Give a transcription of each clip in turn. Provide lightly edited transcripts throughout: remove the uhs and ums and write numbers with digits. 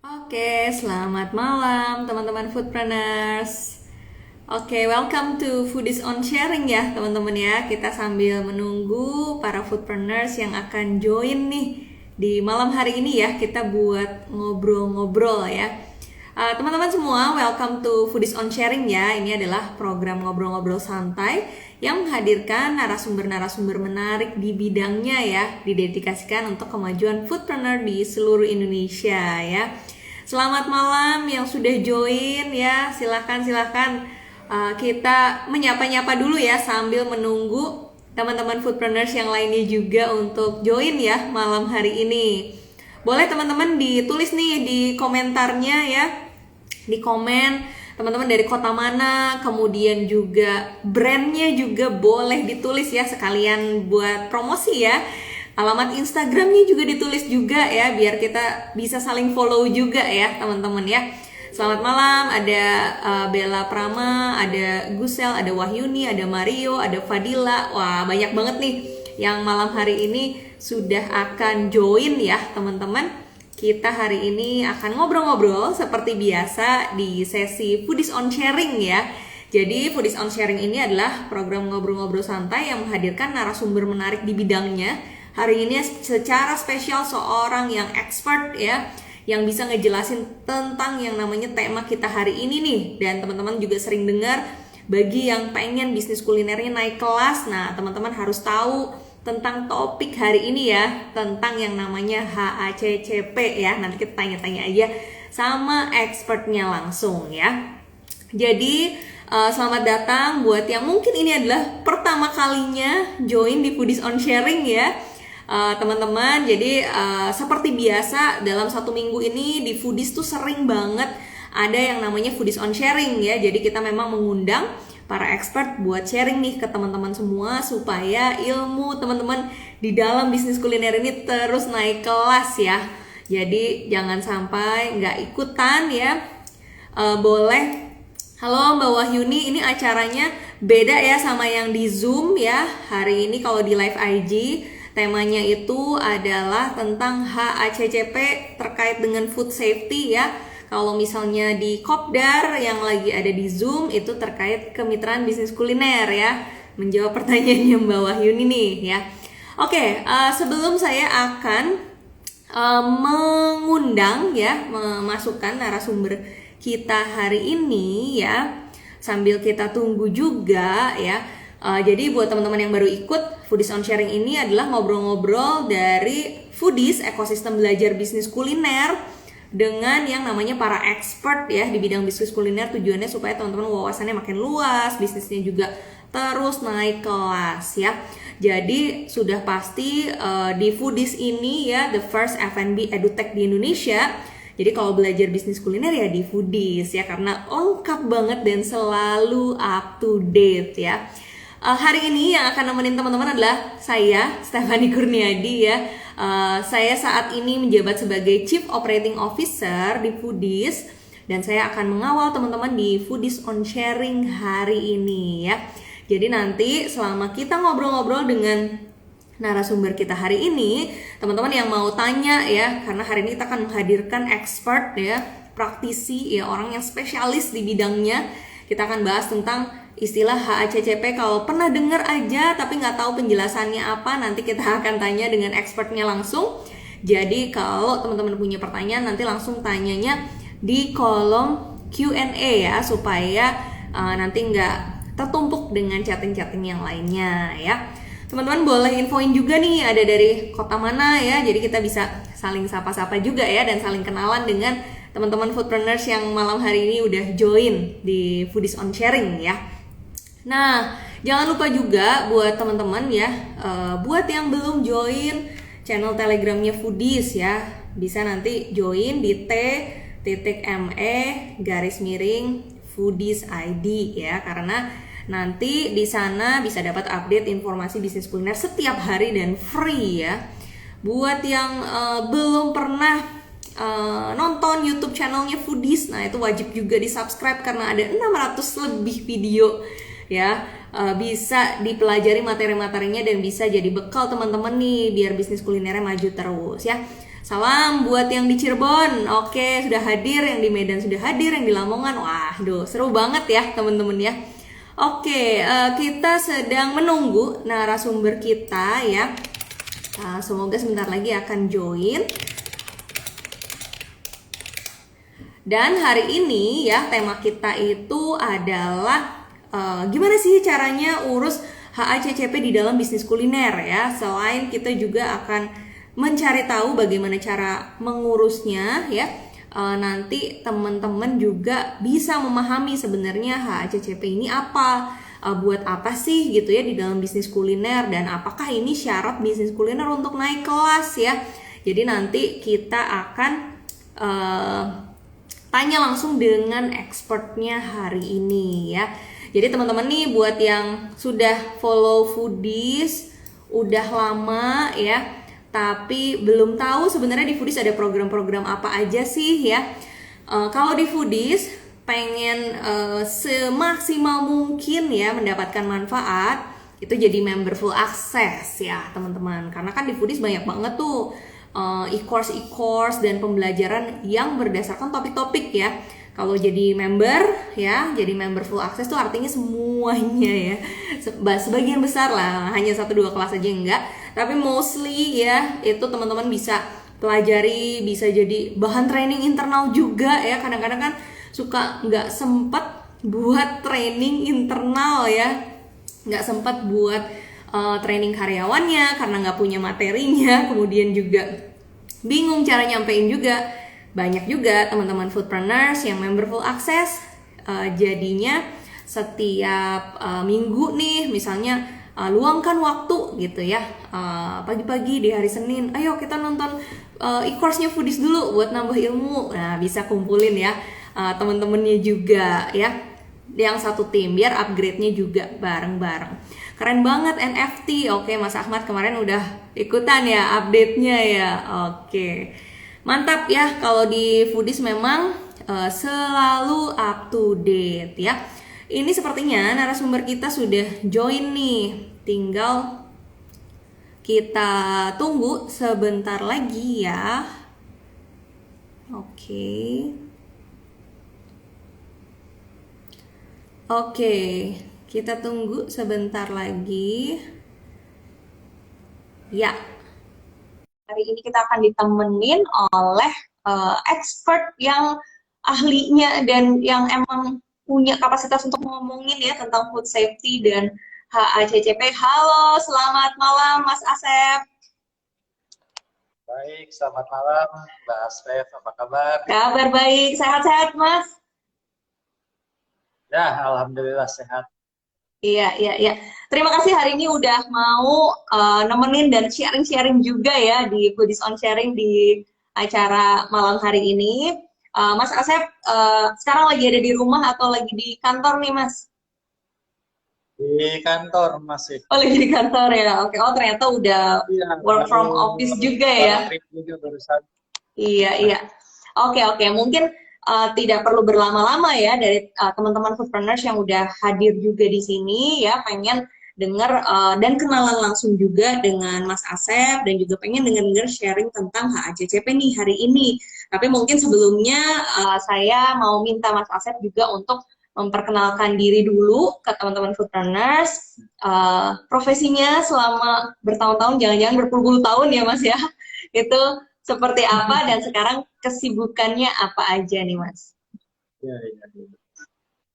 Oke, selamat malam teman-teman foodpreneurs. Oke, welcome to Foodies on Sharing ya teman-teman ya. Kita sambil menunggu para foodpreneurs yang akan join nih di malam hari ini ya. Kita buat ngobrol-ngobrol ya. Teman-teman semua, welcome to Foodies on Sharing ya. Ini adalah program ngobrol-ngobrol santai yang menghadirkan narasumber-narasumber menarik di bidangnya ya, didedikasikan untuk kemajuan foodpreneur di seluruh Indonesia ya. Selamat malam yang sudah join ya, silahkan kita menyapa-nyapa dulu ya sambil menunggu teman-teman foodpreneurs yang lainnya juga untuk join ya malam hari ini. Boleh teman-teman ditulis nih di komentarnya ya, di komen teman-teman dari kota mana, kemudian juga brandnya juga boleh ditulis ya, sekalian buat promosi ya. Alamat Instagramnya juga ditulis juga ya, biar kita bisa saling follow juga ya teman-teman ya. Selamat malam, ada Bella Prama, ada Gusel, ada Wahyuni, ada Mario, ada Fadila. Wah, banyak banget nih yang malam hari ini sudah akan join ya teman-teman. Kita hari ini akan ngobrol-ngobrol seperti biasa di sesi Foodies on Sharing ya. Jadi Foodies on Sharing ini adalah program ngobrol-ngobrol santai yang menghadirkan narasumber menarik di bidangnya. Hari ini secara spesial seorang yang expert ya, yang bisa ngejelasin tentang yang namanya tema kita hari ini nih. Dan teman-teman juga sering dengar, bagi yang pengen bisnis kulinernya naik kelas, nah teman-teman harus tahu tentang topik hari ini ya, tentang yang namanya HACCP ya. Nanti kita tanya-tanya aja sama expertnya langsung ya. Jadi selamat datang buat yang mungkin ini adalah pertama kalinya join di Foodies on Sharing ya. Teman-teman, jadi seperti biasa dalam satu minggu ini di Foodies tuh sering banget ada yang namanya Foodies on Sharing ya. Jadi kita memang mengundang para expert buat sharing nih ke teman-teman semua supaya ilmu teman-teman di dalam bisnis kuliner ini terus naik kelas ya. Jadi jangan sampai nggak ikutan ya. Boleh. Halo Mbak Wahyuni, ini acaranya beda ya sama yang di Zoom ya. Hari ini kalau di live IG temanya itu adalah tentang HACCP terkait dengan food safety ya. Kalau misalnya di Kopdar yang lagi ada di Zoom itu terkait kemitraan bisnis kuliner ya. Menjawab pertanyaannya Mbak Wahyuni nih ya. Oke, sebelum saya akan mengundang ya, memasukkan narasumber kita hari ini ya, sambil kita tunggu juga ya. Jadi buat teman-teman yang baru ikut, Foodies on Sharing ini adalah ngobrol-ngobrol dari foodies, ekosistem belajar bisnis kuliner dengan yang namanya para expert ya di bidang bisnis kuliner. Tujuannya supaya teman-teman wawasannya makin luas, bisnisnya juga terus naik kelas ya. Jadi sudah pasti di Foodies ini ya, the first F&B edutech di Indonesia. Jadi kalau belajar bisnis kuliner ya di Foodies ya, karena lengkap banget dan selalu up to date ya. Hari ini yang akan nemenin teman-teman adalah saya, Stephanie Kurniadi ya. Saya saat ini menjabat sebagai Chief Operating Officer di Foodies, dan saya akan mengawal teman-teman di Foodies on Sharing hari ini ya. Jadi nanti selama kita ngobrol-ngobrol dengan narasumber kita hari ini, teman-teman yang mau tanya ya, karena hari ini kita akan menghadirkan expert ya, praktisi ya, orang yang spesialis di bidangnya. Kita akan bahas tentang istilah HACCP. Kalau pernah dengar aja tapi nggak tahu penjelasannya apa, nanti kita akan tanya dengan expertnya langsung. Jadi kalau teman-teman punya pertanyaan, nanti langsung tanyanya di kolom Q&A ya, supaya nanti nggak tertumpuk dengan chatting-chatting yang lainnya ya. Teman-teman boleh infoin juga nih ada dari kota mana ya, jadi kita bisa saling sapa-sapa juga ya, dan saling kenalan dengan teman-teman foodpreneurs yang malam hari ini udah join di Foodies on Sharing ya. Nah, jangan lupa juga buat teman-teman ya, buat yang belum join channel Telegramnya Foodies ya, bisa nanti join di t.me/Foodies ID ya, karena nanti di sana bisa dapat update informasi bisnis kuliner setiap hari dan free ya. Buat yang belum pernah nonton YouTube channelnya Foodies, nah itu wajib juga di subscribe karena ada 600 lebih video ya. Bisa dipelajari materi-materinya dan bisa jadi bekal teman-teman nih biar bisnis kulinernya maju terus ya. Salam buat yang di Cirebon. Oke, sudah hadir, yang di Medan sudah hadir, yang di Lamongan. Wah, duh, seru banget ya teman-teman ya. Oke, kita sedang menunggu narasumber kita ya. Semoga sebentar lagi akan join. Dan hari ini ya tema kita itu adalah gimana sih caranya urus HACCP di dalam bisnis kuliner ya. Selain kita juga akan mencari tahu bagaimana cara mengurusnya ya. Nanti teman-teman juga bisa memahami sebenarnya HACCP ini apa, buat apa sih gitu ya di dalam bisnis kuliner, dan apakah ini syarat bisnis kuliner untuk naik kelas ya. Jadi nanti kita akan tanya langsung dengan expertnya hari ini ya. Jadi teman-teman nih buat yang sudah follow Foodies udah lama ya, tapi belum tahu sebenarnya di Foodies ada program-program apa aja sih ya. Kalau di Foodies pengen semaksimal mungkin ya mendapatkan manfaat, itu jadi member full access ya teman-teman. Karena kan di Foodies banyak banget tuh e-course dan pembelajaran yang berdasarkan topik-topik ya. Kalau jadi member ya, jadi member full access tuh artinya semuanya ya. Sebagian besar lah, hanya 1-2 kelas aja enggak, tapi mostly ya itu teman-teman bisa pelajari, bisa jadi bahan training internal juga ya. Kadang-kadang kan suka nggak sempet buat training internal ya, nggak sempat buat training karyawannya karena nggak punya materinya, kemudian juga bingung cara nyampein juga. Banyak juga teman-teman foodpreneurs yang member full access, jadinya setiap minggu nih misalnya luangkan waktu gitu ya, pagi-pagi di hari Senin, ayo kita nonton e-course-nya Foodies dulu buat nambah ilmu. Nah bisa kumpulin ya teman-temannya juga ya, yang satu tim, biar upgrade-nya juga bareng-bareng. Keren banget NFT. Oke, Mas Ahmad kemarin udah ikutan ya update-nya ya. Oke. Mantap ya, kalau di Foodies memang selalu up to date ya. Ini sepertinya narasumber kita sudah join nih. Tinggal kita tunggu sebentar lagi ya. Oke, kita tunggu sebentar lagi. Ya, hari ini kita akan ditemenin oleh expert yang ahlinya dan yang emang punya kapasitas untuk ngomongin ya tentang food safety dan HACCP. Halo, selamat malam Mas Asep. Baik, selamat malam Mbak Asref, apa kabar? Kabar baik, sehat-sehat Mas? Ya, Alhamdulillah sehat. Iya. Terima kasih hari ini udah mau nemenin dan sharing-sharing juga ya di Foodies on Sharing di acara malam hari ini. Mas Asep, sekarang lagi ada di rumah atau lagi di kantor nih Mas? Di kantor masih. Oh lagi di kantor ya, oke. Oh ternyata udah Iya, work from office juga baru ya. trip juga barusan. Iya. Oke. Mungkin tidak perlu berlama-lama ya dari teman-teman foodpreneurs yang udah hadir juga di sini ya, pengen dengar dan kenalan langsung juga dengan Mas Asep, dan juga pengen dengar sharing tentang HACCP nih hari ini. Tapi mungkin sebelumnya saya mau minta Mas Asep juga untuk memperkenalkan diri dulu ke teman-teman foodpreneurs, profesinya selama bertahun-tahun, jangan-jangan berpuluh-puluh tahun ya Mas ya, itu seperti apa, dan sekarang kesibukannya apa aja nih Mas? Iya.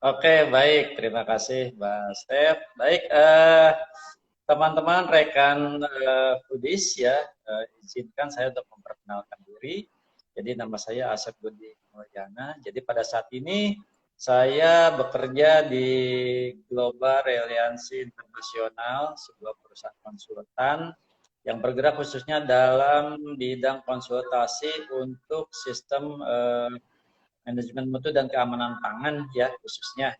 Oke, baik. Terima kasih Mbak Asref. Baik, teman-teman rekan Foodies ya, izinkan saya untuk memperkenalkan diri. Jadi nama saya Asep Budi Mulyana. Jadi pada saat ini saya bekerja di Global Reliansi Internasional, sebuah perusahaan konsultan yang bergerak khususnya dalam bidang konsultasi untuk sistem manajemen mutu dan keamanan pangan ya, khususnya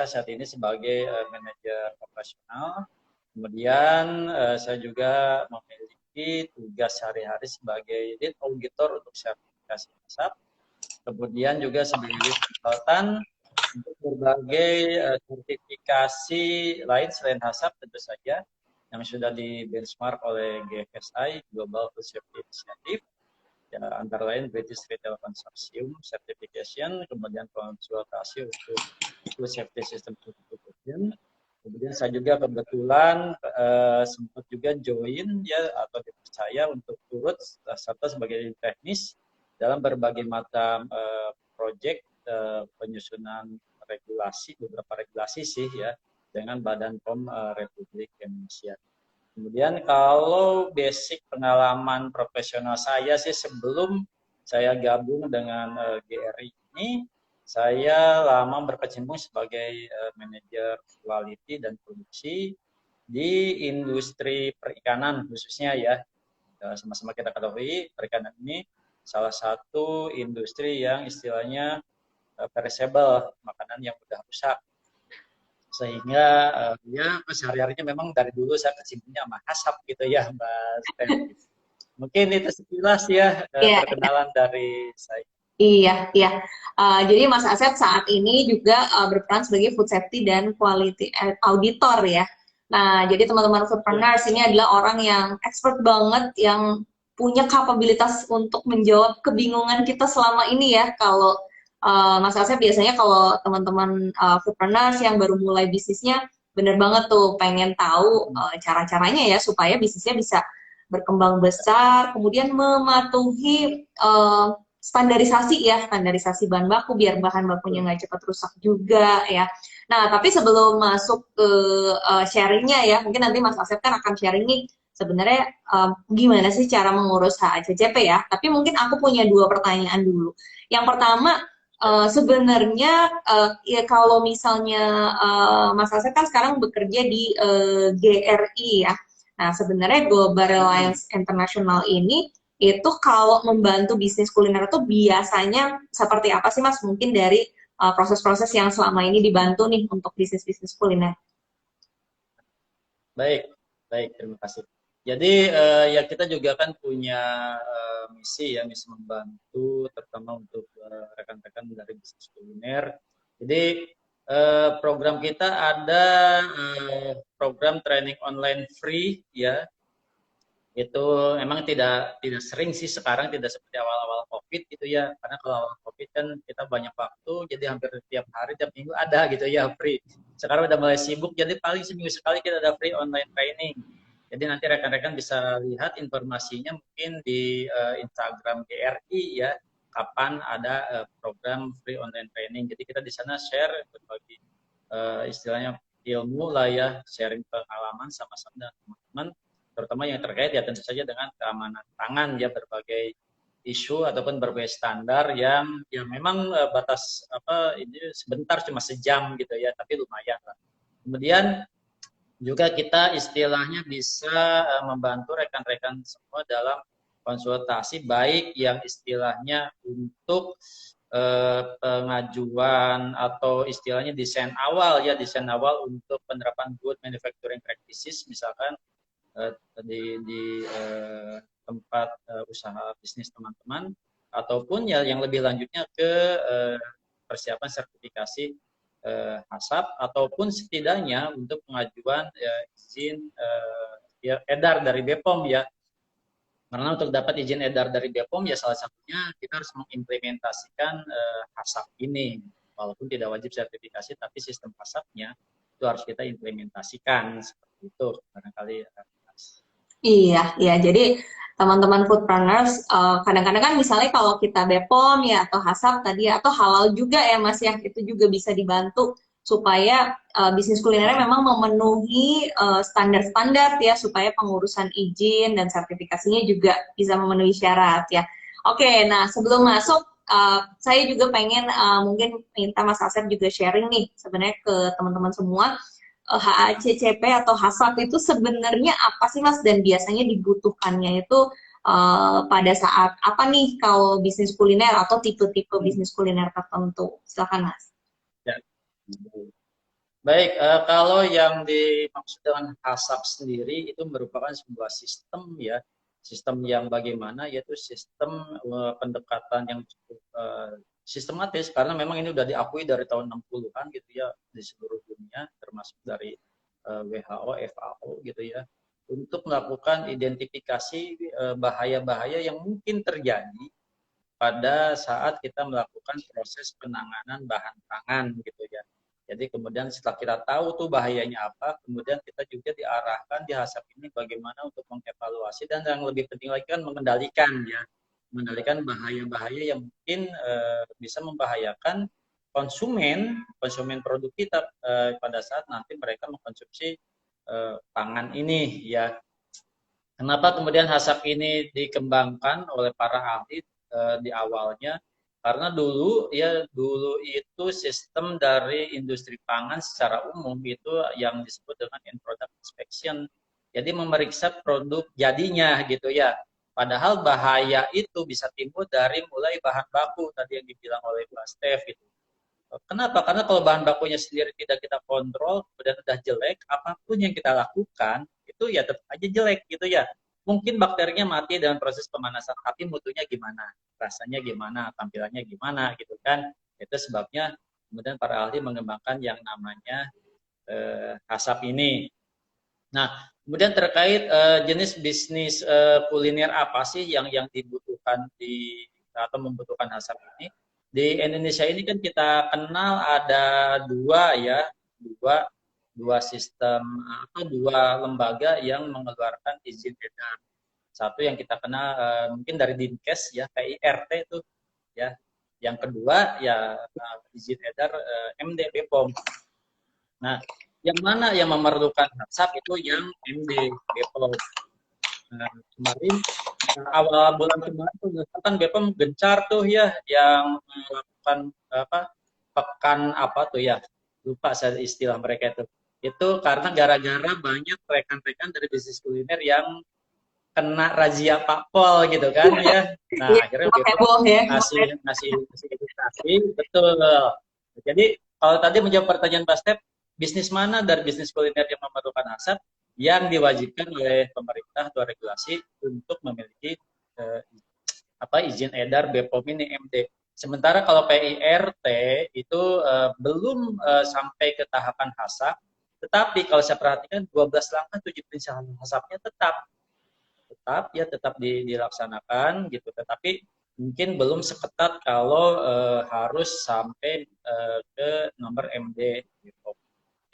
saat ini sebagai manajer operasional. Kemudian saya juga memiliki tugas sehari-hari sebagai lead auditor untuk sertifikasi HACCP. Kemudian juga sebagai konsultan untuk berbagai sertifikasi lain selain HACCP tentu saja, yang sudah di benchmark oleh GFSI, Global Food Safety Initiative. ya, antara lain British Retail Consortium Certification, kemudian konsultasi untuk Food Safety System Certification. Kemudian saya juga kebetulan sempat juga join ya atau dipercaya untuk turut serta sebagai teknis dalam berbagai macam proyek penyusunan regulasi, beberapa regulasi sih ya dengan Badan POM Republik Indonesia. Kemudian kalau basic pengalaman profesional saya sih sebelum saya gabung dengan GRI ini, saya lama berkecimpung sebagai manajer quality dan produksi di industri perikanan khususnya ya. Sama-sama kita ketahui perikanan ini salah satu industri yang istilahnya perishable, makanan yang mudah rusak. Sehingga ya sehari-harinya memang dari dulu saya kecimpungnya sama asap gitu ya Mbak Steph. Mungkin itu sekilas ya perkenalan dari saya. Iya, iya. Jadi Mas Asep saat ini juga berperan sebagai food safety dan quality auditor ya. Nah, jadi teman-teman foodpreneurs ini adalah orang yang expert banget, yang punya kapabilitas untuk menjawab kebingungan kita selama ini ya. Kalau Mas Asep biasanya kalau teman-teman foodpreneurs yang baru mulai bisnisnya, bener banget tuh pengen tahu cara-caranya ya supaya bisnisnya bisa berkembang besar, kemudian mematuhi standarisasi ya, standarisasi bahan baku biar bahan bakunya nggak cepat rusak juga ya. Nah, tapi sebelum masuk ke sharingnya ya, mungkin nanti Mas Asep kan akan sharing nih sebenarnya gimana sih cara mengurus HACCP ya. Tapi mungkin aku punya dua pertanyaan dulu. Yang pertama, sebenarnya ya kalau misalnya Mas Asep kan sekarang bekerja di GRI ya. Nah, sebenarnya Global Reliance International ini itu kalau membantu bisnis kuliner itu biasanya seperti apa sih Mas? Mungkin dari proses-proses yang selama ini dibantu nih untuk bisnis-bisnis kuliner. Baik, baik, terima kasih. Jadi ya kita juga kan punya misi ya, misi membantu terutama untuk rekan-rekan dari bisnis kuliner. Jadi program kita ada program training online free ya. Itu memang tidak sering sih sekarang, tidak seperti awal-awal COVID gitu ya. Karena kalau awal COVID kan kita banyak waktu, jadi hampir tiap hari, tiap minggu ada gitu ya free. Sekarang udah mulai sibuk, jadi paling seminggu sekali kita ada free online training. Jadi nanti rekan-rekan bisa lihat informasinya mungkin di Instagram GRI ya, kapan ada program free online training. Jadi kita di sana share berbagi istilahnya ilmu lah ya, sharing pengalaman sama-sama dengan teman-teman, terutama yang terkait ya tentu saja dengan keamanan pangan ya, berbagai isu ataupun berbagai standar yang ya memang batas apa ini sebentar cuma sejam gitu ya, tapi lumayan lah. Kemudian juga kita istilahnya bisa membantu rekan-rekan semua dalam konsultasi, baik yang istilahnya untuk pengajuan atau istilahnya desain awal ya, desain awal untuk penerapan good manufacturing practices misalkan di tempat usaha bisnis teman-teman, ataupun ya yang lebih lanjutnya ke persiapan sertifikasi HACCP, ataupun setidaknya untuk pengajuan izin edar dari BPOM ya. Karena untuk dapat izin edar dari BPOM ya salah satunya kita harus mengimplementasikan HACCP ini. Walaupun tidak wajib sertifikasi, tapi sistem HACCP-nya itu harus kita implementasikan seperti itu barangkali. Iya, iya. Jadi teman-teman foodpreneurs kadang-kadang kan misalnya kalau kita BPOM ya atau HACCP tadi atau halal juga ya Mas ya, itu juga bisa dibantu supaya bisnis kulinernya memang memenuhi standar-standar ya, supaya pengurusan izin dan sertifikasinya juga bisa memenuhi syarat ya. Oke, nah sebelum masuk saya juga pengen mungkin minta Mas Asep juga sharing nih sebenarnya ke teman-teman semua. HACCP atau HACCP itu sebenarnya apa sih Mas, dan biasanya dibutuhkannya itu pada saat apa nih kalau bisnis kuliner atau tipe-tipe bisnis kuliner tertentu? Silakan Mas. Ya. Baik, kalau yang dimaksud dengan HACCP sendiri itu merupakan sebuah sistem ya, sistem yang bagaimana, yaitu sistem pendekatan yang cukup sistematis, karena memang ini sudah diakui dari tahun 60-an gitu ya di seluruh dunia, termasuk dari WHO, FAO gitu ya. untuk melakukan identifikasi bahaya-bahaya yang mungkin terjadi pada saat kita melakukan proses penanganan bahan pangan gitu ya. Jadi kemudian setelah kita tahu tuh bahayanya apa, kemudian kita juga diarahkan di HACCP ini bagaimana untuk mengevaluasi dan yang lebih penting lagi kan mengendalikan ya, mengendalikan bahaya-bahaya yang mungkin bisa membahayakan konsumen produk kita pada saat nanti mereka mengkonsumsi pangan ini ya. Kenapa kemudian HACCP ini dikembangkan oleh para ahli di awalnya? Karena dulu itu sistem dari industri pangan secara umum itu yang disebut dengan end product inspection. Jadi memeriksa produk jadinya gitu ya. Padahal bahaya itu bisa timbul dari mulai bahan baku tadi yang dibilang oleh Mbak Steph gitu. Kenapa? Karena kalau bahan bakunya sendiri tidak kita kontrol, kemudian udah jelek, apapun yang kita lakukan itu ya tetap aja jelek gitu ya. Mungkin bakterinya mati dengan proses pemanasan, tapi mutunya gimana, rasanya gimana, tampilannya gimana gitu kan. Itu sebabnya kemudian para ahli mengembangkan yang namanya HACCP ini. Nah, kemudian terkait jenis bisnis kuliner apa sih yang dibutuhkan atau membutuhkan HACCP ini? Di Indonesia ini kan kita kenal ada dua sistem atau dua lembaga yang mengeluarkan izin edar. Satu yang kita kenal mungkin dari Dinkes ya, PIRT itu ya. Yang kedua ya izin edar MD BPOM. Nah, yang mana yang memerlukan HACCP itu yang MD BPOM. Nah, kemarin awal bulan kemarin tuh kan BPOM gencar tuh ya yang melakukan pekan apa tuh ya, lupa saya istilah mereka itu karena gara-gara banyak rekan-rekan dari bisnis kuliner yang kena razia Pak Pol gitu kan ya. Nah akhirnya BPOM ngasih edukasi, betul. Jadi kalau tadi menjawab pertanyaan Mbak Steph, bisnis mana dari bisnis kuliner yang memerlukan HACCP yang diwajibkan oleh pemerintah atau regulasi untuk memiliki izin edar BPOM ini MD. Sementara kalau PIRT itu belum sampai ke tahapan HACCP, tetapi kalau saya perhatikan 12 langkah 7 prinsip HACCP-nya tetap dilaksanakan gitu. Tetapi mungkin belum seketat kalau harus sampai ke nomor MD BPOM.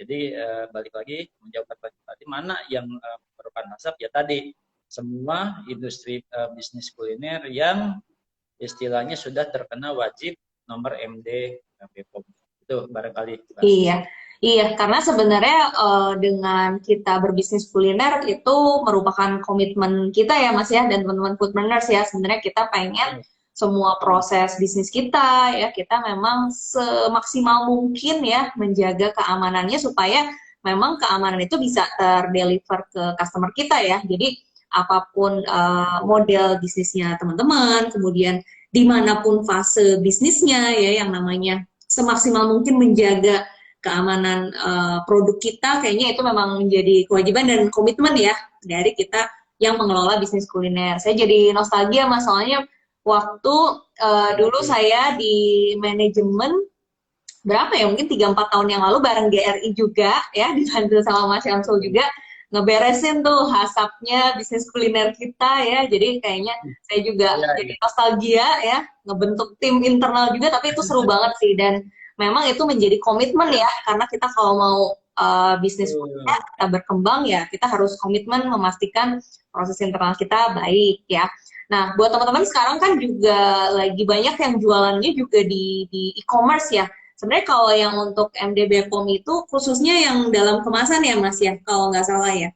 Jadi balik lagi menjawab pertanyaan tadi, mana yang memerlukan HACCP ya tadi semua industri bisnis kuliner yang istilahnya sudah terkena wajib nomor MD BPOM. Itu barangkali. Iya. Iya, karena sebenarnya dengan kita berbisnis kuliner itu merupakan komitmen kita ya Mas ya, dan teman-teman foodpreneurs ya. Sebenarnya kita pengen semua proses bisnis kita ya, kita memang semaksimal mungkin ya menjaga keamanannya supaya memang keamanan itu bisa terdeliver ke customer kita ya. Jadi apapun model bisnisnya teman-teman, kemudian dimanapun fase bisnisnya ya, yang namanya semaksimal mungkin menjaga keamanan produk kita, kayaknya itu memang menjadi kewajiban dan komitmen ya dari kita yang mengelola bisnis kuliner. Saya jadi nostalgia Mas, soalnya waktu dulu saya di manajemen berapa ya, mungkin 3-4 tahun yang lalu bareng GRI juga ya, dibantu sama Mas Syamsul juga ngeberesin tuh HACCP-nya bisnis kuliner kita ya. Jadi kayaknya saya juga jadi nostalgia ya, ngebentuk tim internal juga, tapi itu seru banget sih. Dan memang itu menjadi komitmen ya, karena kita kalau mau bisnis kita berkembang ya, kita harus komitmen memastikan proses internal kita baik ya. Nah, buat teman-teman sekarang kan juga lagi banyak yang jualannya juga di e-commerce ya. Sebenarnya kalau yang untuk MD BPOM itu khususnya yang dalam kemasan ya Mas ya, kalau nggak salah ya.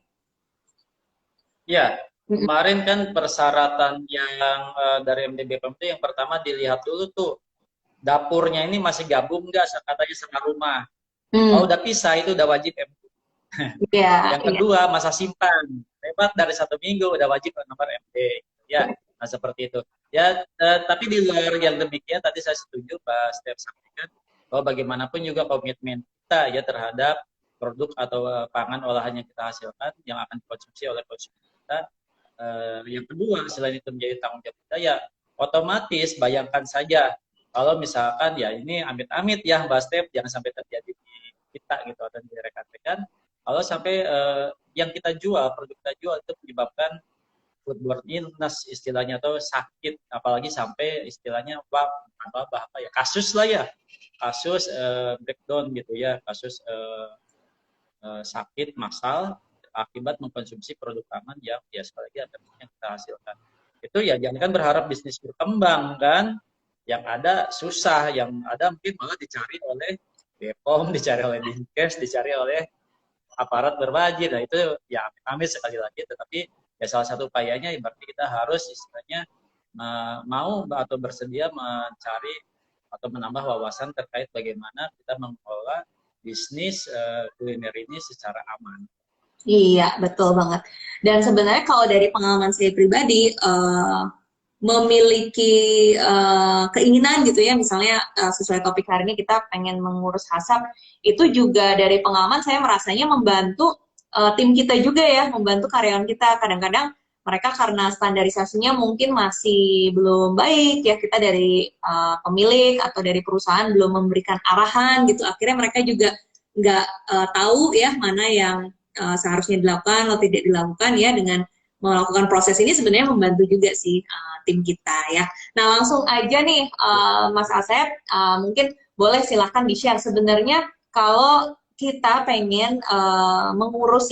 Ya, kemarin kan persyaratan yang dari MD BPOM itu yang pertama dilihat dulu tuh dapurnya ini masih gabung nggak, katanya sama rumah. Kalau udah pisah itu udah wajib MD. Yang kedua masa simpan, hebat dari 1 minggu udah wajib nomor MD. Ya, nah seperti itu. Ya, tapi di luar yang demikian tadi saya setuju Pak Steph sampaikan bahwa bagaimanapun juga komitmen kita ya terhadap produk atau pangan olahan yang kita hasilkan yang akan dikonsumsi oleh konsumen kita. Yang kedua selain itu menjadi tanggung jawab kita ya, otomatis bayangkan saja kalau misalkan ya ini amit-amit ya Mbak Steph, jangan sampai terjadi di kita gitu atau di rekan-rekan, kalau sampai yang kita jual, produk kita jual itu menyebabkan foodborne illness istilahnya atau sakit, apalagi sampai istilahnya apa ya, kasus lah ya, kasus breakdown gitu ya, kasus sakit massal akibat mengkonsumsi produk pangan yang ya sekali lagi ada yang kita hasilkan. Itu ya jangan kan berharap bisnis berkembang kan, yang ada susah, yang ada mungkin malah dicari oleh BPOM, dicari oleh Dinkes, dicari oleh aparat berwajib. Nah itu ya amit sekali lagi, tetapi ya salah satu upayanya berarti kita harus istilahnya mau atau bersedia mencari atau menambah wawasan terkait bagaimana kita mengelola bisnis kuliner ini secara aman. Iya, betul banget. Dan sebenarnya kalau dari pengalaman saya pribadi, memiliki keinginan gitu ya, misalnya sesuai topik hari ini kita pengen mengurus hasap, itu juga dari pengalaman saya merasanya membantu tim kita juga ya, membantu karyawan kita. Kadang-kadang mereka karena standarisasinya mungkin masih belum baik ya, kita dari pemilik atau dari perusahaan belum memberikan arahan gitu, akhirnya mereka juga nggak tahu ya mana yang seharusnya dilakukan atau tidak dilakukan ya. Dengan melakukan proses ini sebenarnya membantu juga sih tim kita ya. Nah langsung aja nih Mas Asep, mungkin boleh silahkan di-share sebenarnya kalau kita pengen mengurus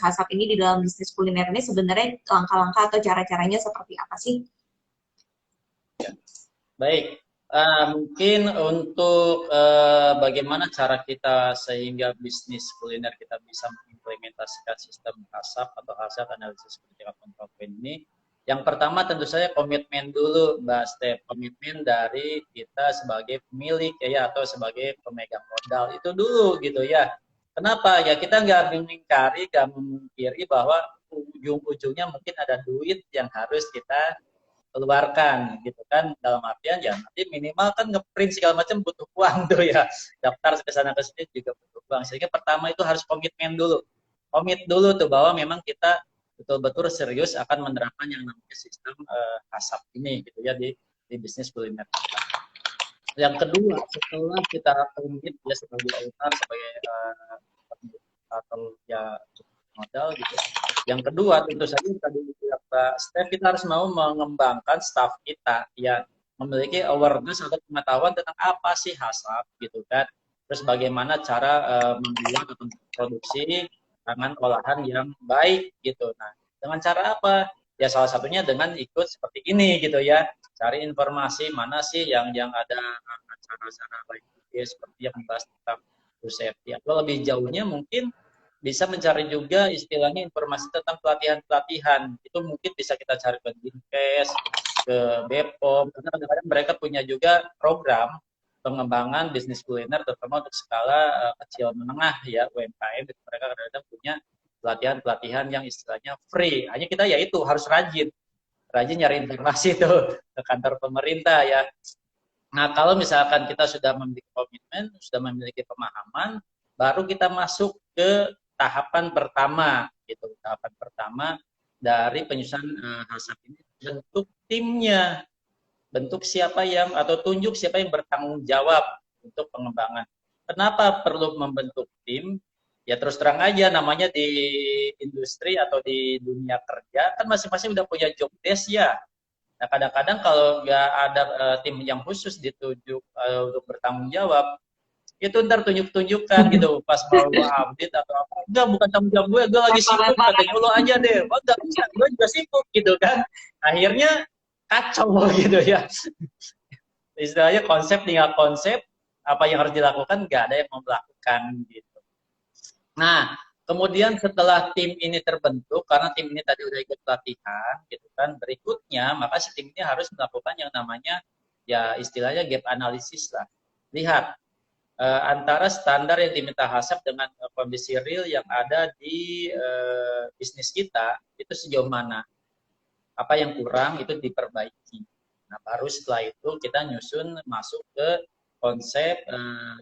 hasap ini di dalam bisnis kuliner ini, sebenarnya langkah-langkah atau cara-caranya seperti apa sih? Baik, mungkin untuk bagaimana cara kita sehingga bisnis kuliner kita bisa mengimplementasikan sistem HACCP atau Hazard Analysis Critical Control Point ini, yang pertama tentu saja komitmen dulu, Mbak Steph, komitmen dari kita sebagai pemilik ya atau sebagai pemegang modal itu dulu gitu ya. Kenapa? Ya kita nggak mengingkari, nggak memungkiri bahwa ujung-ujungnya mungkin ada duit yang harus kita keluarkan gitu kan, dalam artian ya nanti minimal kan ngeprint segala macam butuh uang tuh ya, daftar ke sana ke sini juga butuh uang, sehingga pertama itu harus komitmen dulu, komit dulu tuh bahwa memang kita betul-betul serius akan menerapkan yang namanya sistem HACCP ini gitu ya di bisnis kuliner kita. Yang kedua, setelah kita komit ya sebagai owner, sebagai atau ya modal gitu. Yang kedua tentu saja tadi Mbak Steph, kita harus mau mengembangkan staff kita yang memiliki awareness atau pengetahuan tentang apa sih HACCP gitu kan. Terus bagaimana cara membuat atau produksi pangan olahan yang baik gitu. Nah, dengan cara apa? Ya salah satunya dengan ikut seperti ini gitu ya. Cari informasi mana sih yang ada acara-acara baik ya, seperti yang membahas tentang food safety. Atau lebih jauhnya mungkin bisa mencari juga istilahnya informasi tentang pelatihan-pelatihan. Itu mungkin bisa kita cari ke Dinkes, ke BPOM, karena kadang-kadang mereka punya juga program pengembangan bisnis kuliner, terutama untuk skala kecil menengah ya, UMKM. Mereka kadang-kadang punya pelatihan-pelatihan yang istilahnya free. Hanya kita ya itu harus rajin nyari informasi itu ke kantor pemerintah ya. Nah, kalau misalkan kita sudah memiliki komitmen, sudah memiliki pemahaman, baru kita masuk ke tahapan pertama gitu. Tahapan pertama dari penyusunan HACCP ini, bentuk timnya, bentuk siapa yang atau tunjuk siapa yang bertanggung jawab untuk pengembangan. Kenapa perlu membentuk tim? Ya terus terang aja, namanya di industri atau di dunia kerja kan masing-masing udah punya job desk ya. Nah kadang-kadang kalau nggak ada tim yang khusus ditunjuk untuk bertanggung jawab, itu ntar tunjuk-tunjukkan gitu pas mau update atau apa, enggak bukan tanggung jawab gue lagi sibuk, katanya lo aja deh, oh enggak bisa, gue juga sibuk gitu kan, akhirnya kacau gitu ya. Istilahnya konsep tinggal konsep, apa yang harus dilakukan nggak ada yang mau melakukan gitu. Nah kemudian setelah tim ini terbentuk, karena tim ini tadi udah ikut pelatihan gitu kan, berikutnya maka si tim ini harus melakukan yang namanya ya istilahnya gap analysis lah, lihat antara standar yang diminta HACCP dengan kondisi real yang ada di bisnis kita itu sejauh mana, apa yang kurang itu diperbaiki. Nah baru setelah itu kita nyusun masuk ke konsep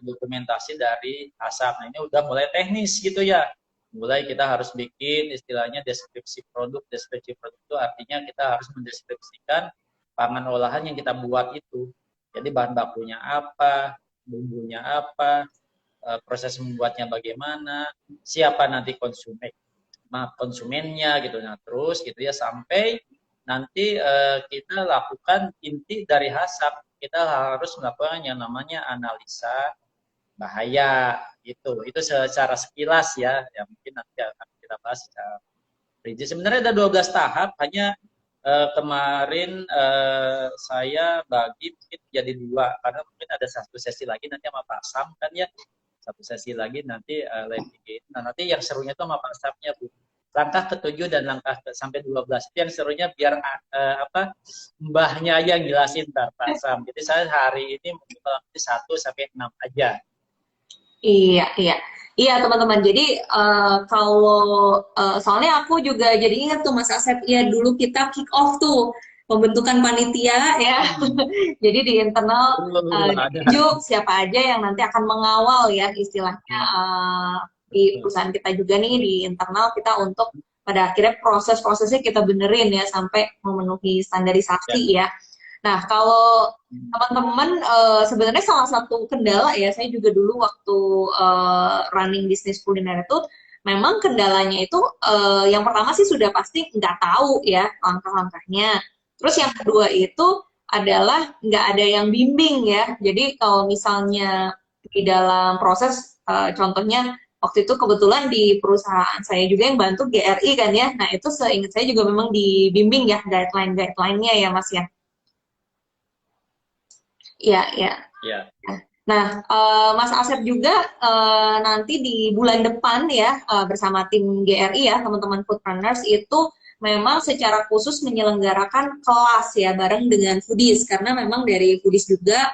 dokumentasi dari HACCP. Nah ini udah mulai teknis gitu ya, mulai kita harus bikin istilahnya deskripsi produk. Deskripsi produk itu artinya kita harus mendeskripsikan pangan olahan yang kita buat itu, jadi bahan bakunya apa, bumbunya apa, proses membuatnya bagaimana, siapa nanti konsumen konsumennya gitu. Nah, terus gitu ya sampai nanti kita lakukan inti dari HACCP. Kita harus melakukan yang namanya analisa bahaya gitu. Itu secara sekilas ya, yang mungkin nanti akan kita bahas secara rinci. Sebenarnya ada 12 tahap, hanya kemarin saya bagi mungkin jadi 2 karena mungkin ada satu sesi lagi nanti sama Pak Sam kan ya, satu sesi lagi nanti live IG. Nah, nanti yang serunya itu sama Pak Samnya, Bu. Langkah ke-7 dan langkah sampai 12 itu yang serunya biar mbahnya aja yang jelasin Pak Sam. Jadi saya hari ini mungkin 1 sampai 6 aja. Iya, iya. Iya, teman-teman. Jadi kalau soalnya aku juga jadi ingat tuh Mas Asep, ya dulu kita kick off tuh pembentukan panitia ya. Jadi di internal ditunjuk siapa aja yang nanti akan mengawal ya istilahnya di perusahaan kita juga nih di internal kita untuk pada akhirnya proses-prosesnya kita benerin ya sampai memenuhi standarisasi ya. Nah, kalau teman-teman sebenarnya salah satu kendala ya, saya juga dulu waktu running bisnis kuliner itu memang kendalanya itu yang pertama sih sudah pasti nggak tahu ya langkah-langkahnya. Terus yang kedua itu adalah nggak ada yang bimbing ya. Jadi kalau misalnya di dalam proses contohnya waktu itu kebetulan di perusahaan saya juga yang bantu GRI kan ya. Nah, itu seingat saya juga memang dibimbing ya guideline-guideline-nya ya Mas ya. Iya, iya. Ya. Nah, Mas Asep juga nanti di bulan depan ya bersama tim GRI ya teman-teman Foodrunners itu memang secara khusus menyelenggarakan kelas ya bareng dengan Foodies karena memang dari Foodies juga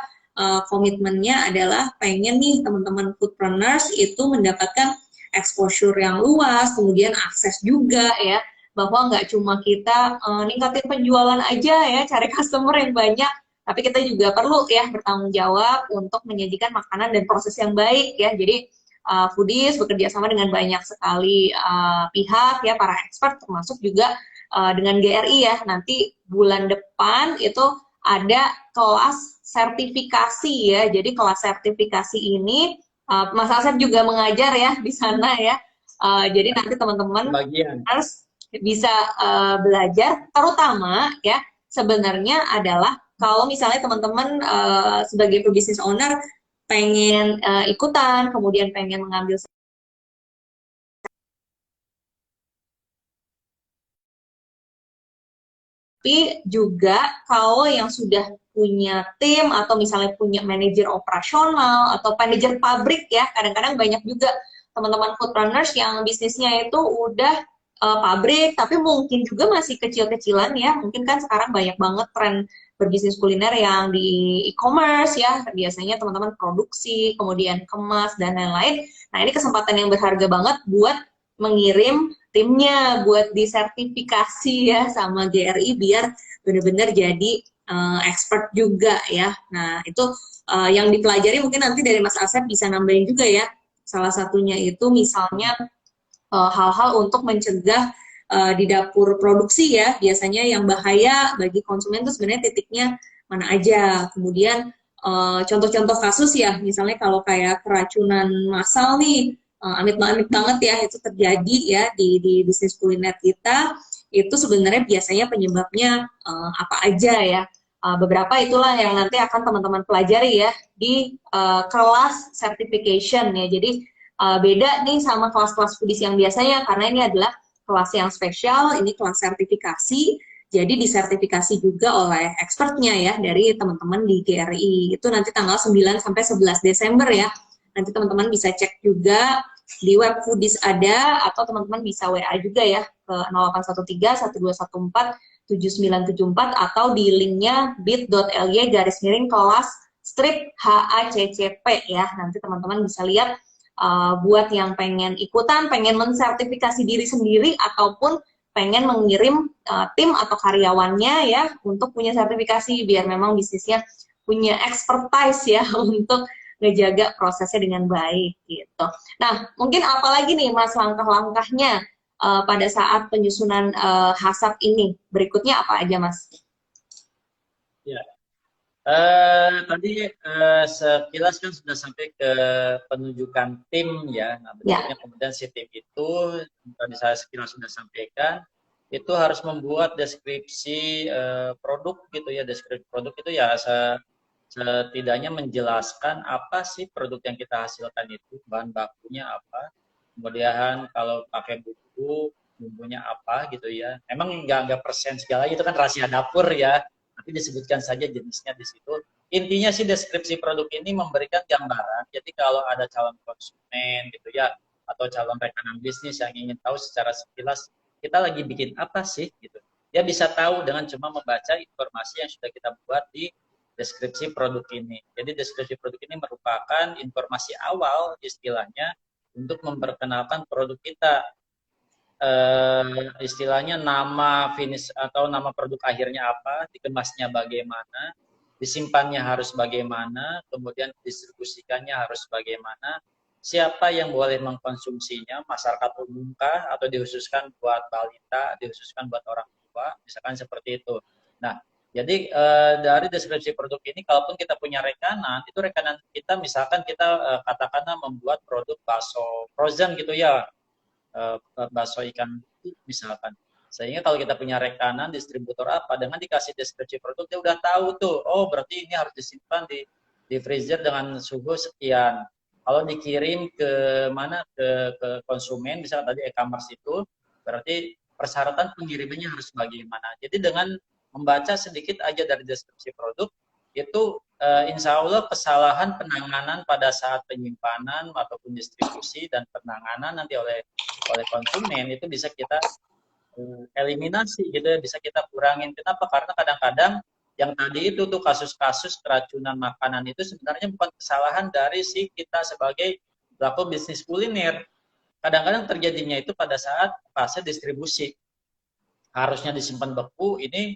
komitmennya adalah pengen nih teman-teman Foodrunners itu mendapatkan exposure yang luas, kemudian akses juga ya bahwa nggak cuma kita ningkatin penjualan aja ya cari customer yang banyak tapi kita juga perlu ya bertanggung jawab untuk menyajikan makanan dan proses yang baik ya. Jadi Foodies bekerja sama dengan banyak sekali pihak ya para expert termasuk juga dengan GRI ya. Nanti bulan depan itu ada kelas sertifikasi ya. Jadi kelas sertifikasi ini Mas Asep juga mengajar ya di sana ya. Jadi nanti teman-teman harus bisa belajar terutama ya sebenarnya adalah kalau misalnya teman-teman sebagai pebisnis owner pengen ikutan, kemudian pengen mengambil tapi juga kalau yang sudah punya tim atau misalnya punya manajer operasional atau manajer pabrik ya, kadang-kadang banyak juga teman-teman foodrunners yang bisnisnya itu udah pabrik tapi mungkin juga masih kecil-kecilan ya, mungkin kan sekarang banyak banget tren berbisnis kuliner yang di e-commerce ya, biasanya teman-teman produksi, kemudian kemas dan lain-lain. Nah ini kesempatan yang berharga banget buat mengirim timnya buat disertifikasi ya sama GRI biar benar-benar jadi expert juga ya. Nah itu yang dipelajari mungkin nanti dari Mas Asep bisa nambahin juga ya. Salah satunya itu misalnya hal-hal untuk mencegah di dapur produksi ya. Biasanya yang bahaya bagi konsumen itu sebenarnya titiknya mana aja. Kemudian contoh-contoh kasus ya, misalnya kalau kayak keracunan massal nih, amit-amit banget ya itu terjadi ya di bisnis kuliner kita. Itu sebenarnya biasanya penyebabnya apa aja ya. Beberapa itulah yang nanti akan teman-teman pelajari ya di kelas certification ya. Jadi beda nih sama kelas-kelas Foodies yang biasanya karena ini adalah kelas yang spesial, ini kelas sertifikasi. Jadi disertifikasi juga oleh expertnya ya dari teman-teman di GRI. Itu nanti tanggal 9 sampai 11 Desember ya. Nanti teman-teman bisa cek juga di web Foodies ada atau teman-teman bisa WA juga ya ke 0813 1214 7974 atau di linknya bit.ly kelas strip HACCP ya. Nanti teman-teman bisa lihat buat yang pengen ikutan, pengen mensertifikasi diri sendiri ataupun pengen mengirim tim atau karyawannya ya untuk punya sertifikasi biar memang bisnisnya punya expertise ya untuk ngejaga prosesnya dengan baik gitu. Nah, mungkin apalagi nih Mas langkah-langkahnya pada saat penyusunan HACCP ini? Berikutnya apa aja Mas? Ya. Tadi sekilas kan sudah sampai ke penunjukan tim ya. Nah, Ya, berikutnya kemudian si tim itu tadi saya sekilas sudah sampaikan itu harus membuat deskripsi produk gitu ya. Deskripsi produk itu ya setidaknya menjelaskan apa sih produk yang kita hasilkan itu, bahan bakunya apa. Kemudian kalau pakai bumbunya apa gitu ya. Emang nggak persen segala itu kan rahasia dapur ya, tapi disebutkan saja jenisnya di situ. Intinya sih deskripsi produk ini memberikan gambaran. Jadi kalau ada calon konsumen gitu ya, atau calon rekanan bisnis yang ingin tahu secara sekilas kita lagi bikin apa sih gitu. Dia bisa tahu dengan cuma membaca informasi yang sudah kita buat di deskripsi produk ini. Jadi deskripsi produk ini merupakan informasi awal istilahnya untuk memperkenalkan produk kita. Istilahnya nama finish atau nama produk akhirnya apa, dikemasnya bagaimana, disimpannya harus bagaimana, kemudian distribusikannya harus bagaimana, siapa yang boleh mengkonsumsinya, masyarakat umumkah atau dikhususkan buat balita, dikhususkan buat orang tua, misalkan seperti itu. Nah, jadi dari deskripsi produk ini, kalaupun kita punya rekanan, itu rekanan kita misalkan kita katakanlah membuat produk bakso frozen gitu ya, bakso ikan misalkan. Sehingga kalau kita punya rekanan distributor apa, dengan dikasih deskripsi produk dia udah tahu tuh, oh berarti ini harus disimpan di freezer dengan suhu sekian. Kalau dikirim ke mana ke konsumen, misalnya tadi e-commerce itu, berarti persyaratan pengirimannya harus bagaimana. Jadi dengan membaca sedikit aja dari deskripsi produk, itu insya Allah kesalahan penanganan pada saat penyimpanan ataupun distribusi dan penanganan nanti oleh konsumen itu bisa kita eliminasi gitu ya, bisa kita kurangin. Kenapa? Karena kadang-kadang yang tadi itu tuh kasus-kasus keracunan makanan itu sebenarnya bukan kesalahan dari si kita sebagai pelaku bisnis kuliner. Kadang-kadang terjadinya itu pada saat fase distribusi. Harusnya disimpan beku, ini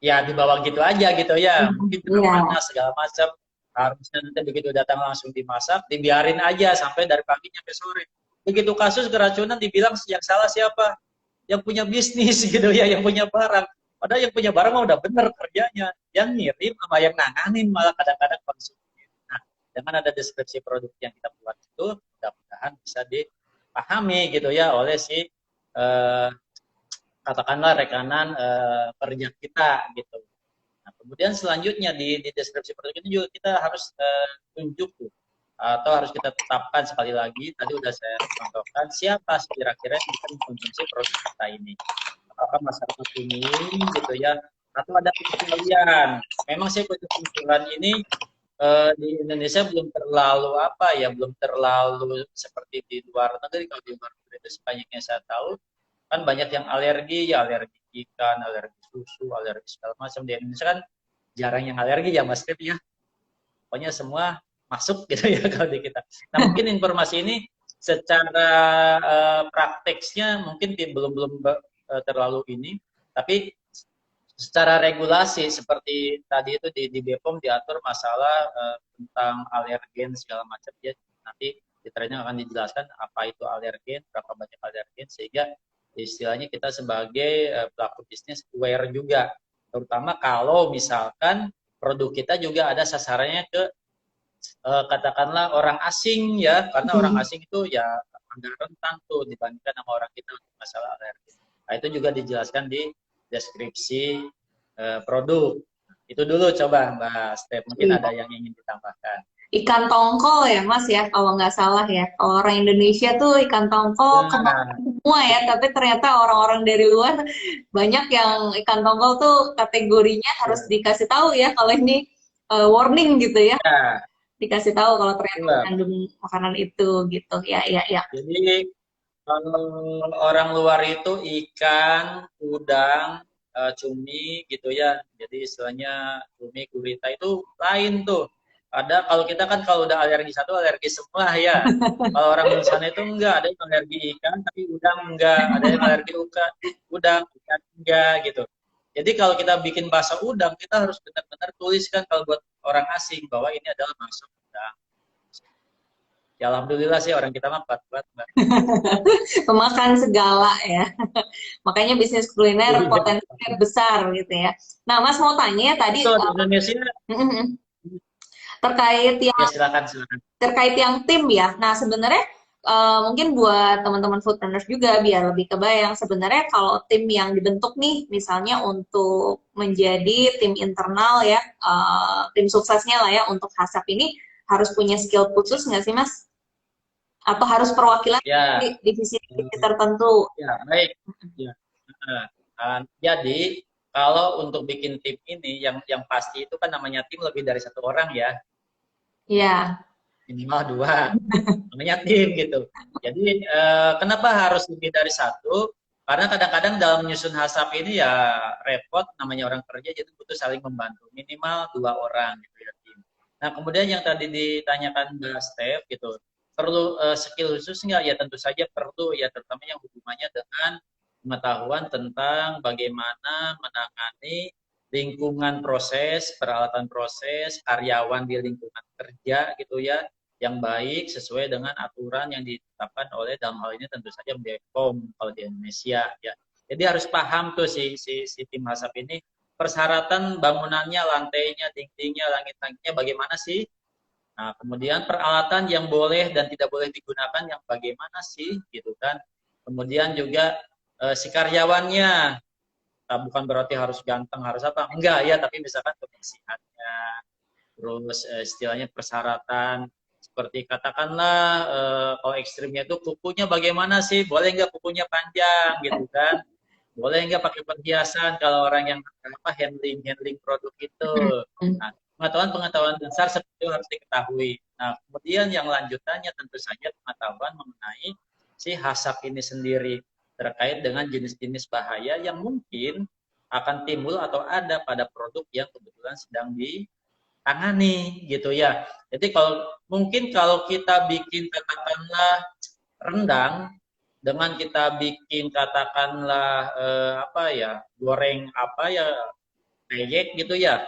ya dibawa gitu aja gitu ya, mungkin kena iya. panas segala macam. Harusnya nanti begitu datang langsung dimasak, dibiarin aja sampai dari pagi sampai sore. Begitu kasus keracunan dibilang yang salah siapa? Yang punya bisnis gitu ya, yang punya barang. Padahal yang punya barang mah udah bener kerjanya. Yang ngirim sama yang nanganin malah kadang-kadang konsumen. Nah, dengan ada deskripsi produk yang kita buat itu, mudah-mudahan bisa dipahami gitu ya oleh si katakanlah rekanan kerja kita gitu. Nah, kemudian selanjutnya di deskripsi produk ini juga kita harus tunjuk tuh, atau harus kita tetapkan sekali lagi, tadi udah saya contohkan, siapa kira-kira yang bisa mengkonsumsi produk kita ini. Apakah masyarakat umum gitu ya, atau ada pengecualian. Memang saya kesimpulan ini di Indonesia belum terlalu apa ya, belum terlalu seperti di luar negeri. Kalau di luar negeri itu sebanyak yang saya tahu, kan banyak yang alergi ya, alergi ikan, alergi susu, alergi segala macam. Di Indonesia kan jarang yang alergi ya Mas Trip ya, pokoknya semua masuk gitu ya kalau di kita. Nah mungkin informasi ini secara prakteknya mungkin belum belum terlalu ini, tapi secara regulasi seperti tadi itu di BPOM diatur masalah tentang alergen segala macam ya, nanti di training akan dijelaskan apa itu alergen, berapa banyak alergen, sehingga istilahnya kita sebagai pelaku bisnis aware juga, terutama kalau misalkan produk kita juga ada sasarannya ke katakanlah orang asing ya, karena orang asing itu ya agak rentan tuh dibandingkan sama orang kita untuk masalah alergi. Nah itu juga dijelaskan di deskripsi produk. Itu dulu coba Mbak Step, mungkin Iya. ada yang ingin ditambahkan. Ikan tongkol ya Mas ya, kalau nggak salah ya. Kalau orang Indonesia tuh ikan tongkol kemakan Nah, semua ya, tapi ternyata orang-orang dari luar banyak yang ikan tongkol tuh kategorinya harus ya, dikasih tahu ya kalau ini warning gitu ya, ya, dikasih tahu kalau ternyata betul. mengandung makanan itu gitu. Ya, ya, ya. Jadi kalau orang luar itu ikan, udang, cumi gitu ya. Jadi istilahnya cumi, gurita itu lain tuh. Ada kalau kita kan kalau udah alergi satu alergi semua ya. Kalau orang di sana itu enggak, ada yang alergi ikan tapi udang enggak, ada yang alergi udang, ikan enggak gitu. Jadi kalau kita bikin bakso udang, kita harus benar-benar tuliskan kalau buat orang asing bahwa ini adalah bakso udang. Ya alhamdulillah sih orang kita mah kuat-kuat, Mbak. Pemakan segala ya. Makanya bisnis kuliner Iya, potensinya besar gitu ya. Nah, Mas mau tanya tadi betul di Indonesia. terkait Ya silakan silakan. tim ya. Nah, sebenarnya mungkin buat teman-teman foodpreneurs juga biar lebih kebayang sebenarnya kalau tim yang dibentuk nih misalnya untuk menjadi tim internal ya, tim suksesnya lah ya untuk HACCP ini harus punya skill khusus nggak sih Mas? Atau harus perwakilan Ya, di divisi-divisi tertentu? ya baik. Ya. Nah, jadi kalau untuk bikin tim ini yang pasti itu kan namanya tim lebih dari satu orang ya, Ya, minimal dua, namanya tim gitu. Jadi kenapa harus lebih dari satu? Karena kadang-kadang dalam menyusun hasap ini ya repot, namanya orang kerja jadi butuh saling membantu, minimal dua orang gitu ya tim. Nah kemudian yang tadi ditanyakan Mbak Steph gitu, perlu skill khusus nggak? Ya tentu saja perlu ya, terutama yang hubungannya dengan pengetahuan tentang bagaimana menangani lingkungan proses, peralatan proses, karyawan di lingkungan kerja gitu ya, yang baik sesuai dengan aturan yang ditetapkan oleh dalam hal ini tentu saja BPOM kalau di Indonesia ya. Jadi harus paham tuh si tim hasap ini persyaratan bangunannya, lantainya, dindingnya, langit-langitnya bagaimana sih? Nah, kemudian peralatan yang boleh dan tidak boleh digunakan yang bagaimana sih gitu kan. Kemudian juga si karyawannya, bukan berarti harus ganteng, harus apa, enggak ya, tapi misalkan kebersihannya, terus istilahnya persyaratan seperti katakanlah kalau ekstrimnya itu kukunya bagaimana sih, boleh nggak kukunya panjang gitu kan, boleh nggak pakai perhiasan kalau orang yang apa handling produk itu. Nah, pengetahuan dasar seperti itu harus diketahui. Nah, kemudian yang lanjutannya tentu saja pengetahuan mengenai si hasap ini sendiri terkait dengan jenis-jenis bahaya yang mungkin akan timbul atau ada pada produk yang kebetulan sedang ditangani gitu ya. Jadi kalau kita bikin katakanlah rendang dengan kita bikin katakanlah apa ya, goreng apa ya, peyek gitu ya,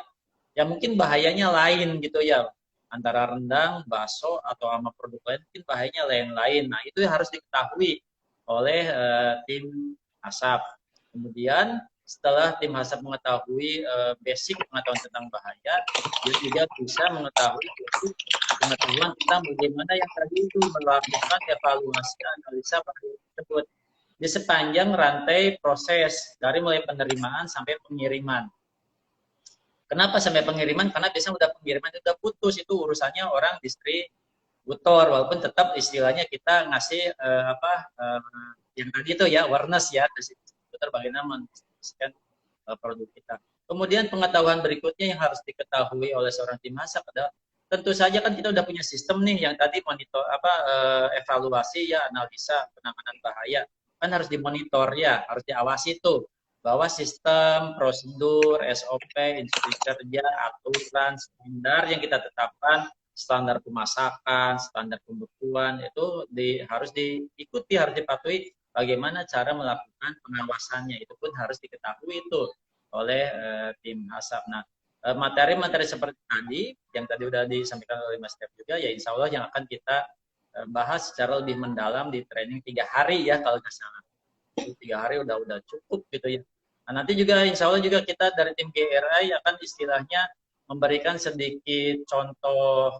ya mungkin bahayanya lain gitu ya, antara rendang, bakso atau sama produk lain mungkin bahayanya lain-lain. Nah itu harus diketahui oleh tim asap. Kemudian setelah tim asap mengetahui basic pengetahuan tentang bahaya, dia juga bisa mengetahui basic pengetahuan tentang bagaimana yang tadi itu melakukan evaluasi analisa bahaya tersebut di sepanjang rantai proses dari mulai penerimaan sampai pengiriman. Kenapa sampai pengiriman? Karena biasanya udah pengiriman itu udah putus, itu urusannya orang distributor, walaupun tetap istilahnya kita ngasih yang tadi itu ya awareness ya, distributor bagaimana mendistribusikan produk kita. Kemudian pengetahuan berikutnya yang harus diketahui oleh seorang tim masak adalah tentu saja kan kita udah punya sistem nih yang tadi monitor evaluasi ya, analisa penanganan bahaya kan harus dimonitor ya, harus diawasi tuh bahwa sistem, prosedur, SOP, instruksi kerja, aturan, standar yang kita tetapkan, standar pemasakan, standar pembekuan itu harus diikuti, harus dipatuhi. Bagaimana cara melakukan pengawasannya itu pun harus diketahui itu oleh tim asap. Nah, materi-materi seperti tadi yang tadi sudah disampaikan oleh Mas Step juga ya insya Allah yang akan kita bahas secara lebih mendalam di training 3 hari ya kalau nggak salah. 3 hari udah cukup gitu ya. Nah, nanti juga insya Allah juga kita dari tim GRI akan istilahnya memberikan sedikit contoh